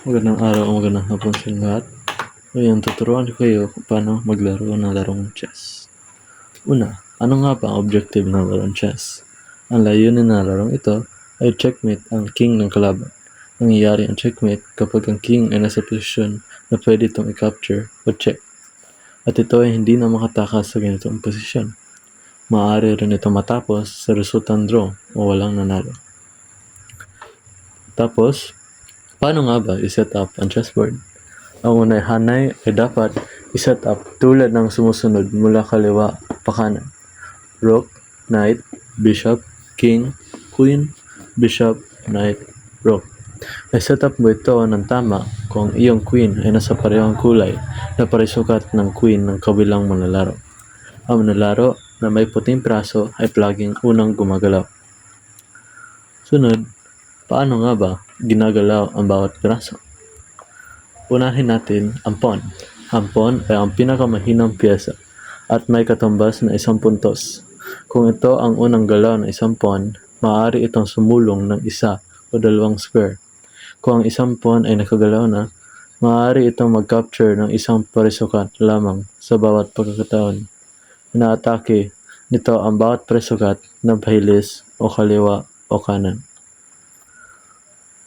Magandang araw o magandang hapon sa lahat. Ngayon, tuturuan ko kayo kung paano maglaro ng larong chess. Una, ano nga ba ang objective ng larong chess? Ang layunin ng larong ito ay checkmate ang king ng kalaban. Nangyayari ang checkmate kapag ang king ay nasa posisyon na pwede itong i-capture o check. At ito ay hindi na makatakas sa ganitong posisyon. Maaari rin ito matapos sa resultang draw o walang nanalo. Tapos, paano nga ba i-set up ang chessboard? Ang unay hanay ay dapat i-set up tulad ng sumusunod mula kaliwa pa kanan. Rook, Knight, Bishop, King, Queen, Bishop, Knight, Rook. I-set up mo ito ng tama kung iyong Queen ay nasa parehong kulay na parisukat ng Queen ng kabilang manlalaro. Ang manlalaro na may puting praso ay palaging unang gumagalaw. Sunod, paano nga ba ginagalaw ang bawat piraso? Unahin natin ang pawn. Ang pawn ay ang pinakamahinang piyesa at may katumbas na 1 puntos. Kung ito ang unang galaw ng isang pawn, maaari itong sumulong ng 1 o 2 square. Kung ang isang pawn ay nakagalaw na, maaari itong mag-capture ng isang parisukat lamang sa bawat pagkakataon. Inaatake nito ang bawat parisukat ng pahilis o kaliwa o kanan.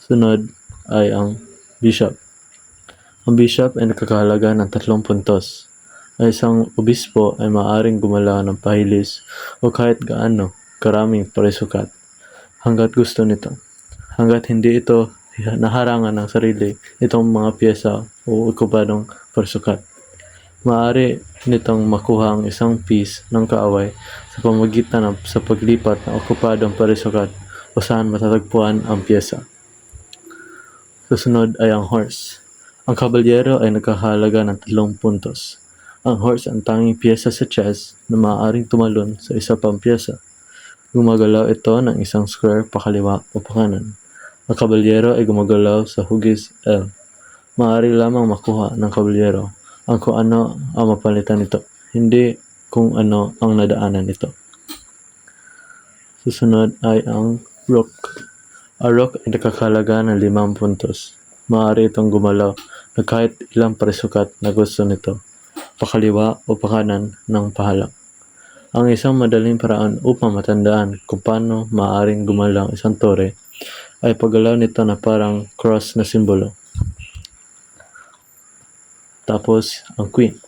Sunod ay ang bishop. Ang bishop ay nakakahalaga ng 3 puntos. Ang isang obispo ay maaaring gumalaw ng pahilis o kahit gaano karaming parisukat hanggat gusto nito. Hanggat hindi ito naharangan ng sarili itong mga piyesa o okupadong parisukat. Maaari nitong makuha ang isang piece ng kaaway sa pamamagitan sa paglipat ng okupadong parisukat o saan matatagpuan ang piyesa. Susunod ay ang horse. Ang kabalyero ay nagkahalaga ng 3 puntos. Ang horse ang tanging piyesa sa chess na maaaring tumalon sa isa pang piyesa. Gumagalaw ito ng isang square pakaliwa o pakanan. Ang kabalyero ay gumagalaw sa hugis L. Maaari lamang makuha ng kabalyero ang kung ano ang mapalitan nito, hindi kung ano ang nadaanan nito. Susunod ay ang rook. Ang rook ay nakakahalaga ng 5 puntos. Maaari itong gumalaw na kahit ilang parisukat na gusto nito, pakaliwa o pakanan ng pahalang. Ang isang madaling paraan upang matandaan kung paano maaaring gumalaw isang tore ay paggalaw nito na parang cross na simbolo. Tapos, ang queen.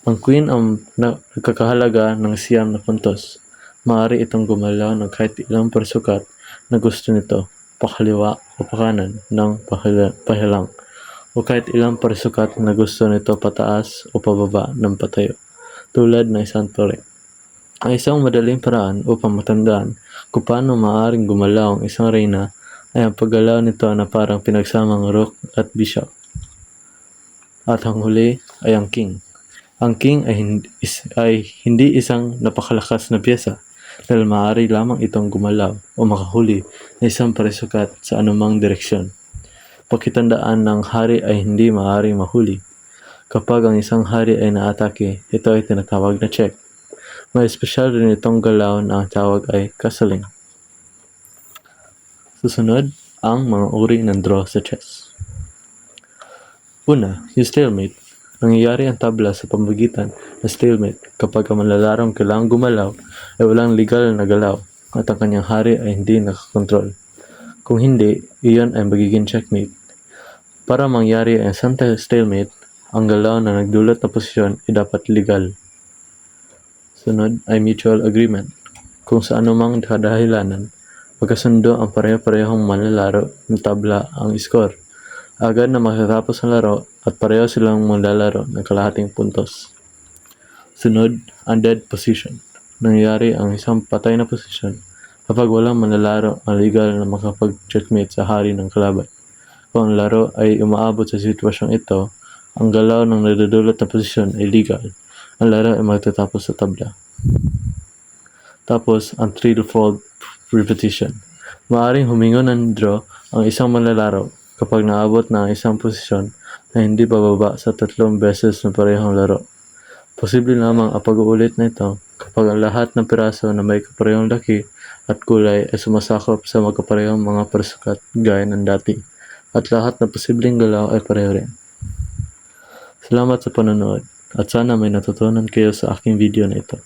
Ang queen ang nagkakahalaga ng 9 na puntos. Maaari itong gumalaw ng kahit ilang parisukat na gusto nito, pakaliwa o pakanan ng pahilang, o kahit ilang parisukat na gusto nito pataas o pababa ng patayo, tulad ng isang tore. Ang isang madaling paraan upang matandaan kung paano maaaring gumalaw ang isang reyna ay ang paggalaw nito na parang pinagsamang rook at bishop. At ang huli ay ang king. Ang king ay hindi isang napakalakas na piyesa dahil maaari lamang itong gumalaw o makahuli na isang parisukat sa anumang direksyon. Pakitandaan ng hari ay hindi maaaring mahuli. Kapag ang isang hari ay naatake, ito ay tinatawag na check. May espesyal rin itong galaw na ang tawag ay castling. Susunod, ang mga uri ng draw sa chess. Una, yung stalemate. Nangyayari ang tabla sa pamamagitan ng stalemate kapag ang manlalarong kailangang gumalaw ay walang legal na galaw at ang kanyang hari ay hindi nakakontrol. Kung hindi, iyon ay magiging checkmate. Para mangyari ang isang stalemate, ang galaw na nagdulot na posisyon ay dapat legal. Sunod ay mutual agreement. Kung sa anumang kadahilanan, magkasundo ang pareho-parehong manlalaro ng tabla ang score. Agad na matatapos ang laro at pareho silang maglalaro ng kalahating puntos. Sunod, ang dead position. Nangyayari ang isang patay na posisyon kapag walang manlalaro ang legal na makapag-checkmate sa hari ng kalaban. Kung ang laro ay umaabot sa sitwasyong ito, ang galaw ng nadudulot na posisyon ay legal. Ang laro ay magtatapos sa tabla. Tapos, ang threefold repetition. Maaring humingon ng draw ang isang manlalaro kapag naabot na ang isang posisyon na hindi bababa sa 3 beses na parehong laro. Posible lamang ang pag-uulit na ito kapag ang lahat ng piraso na may kaparehong laki at kulay ay sumasakop sa magkaparehong mga parisukat gaya ng dati. at lahat na posibleng galaw ay pareho rin. Salamat sa panonood at sana may natutunan kayo sa aking video na ito.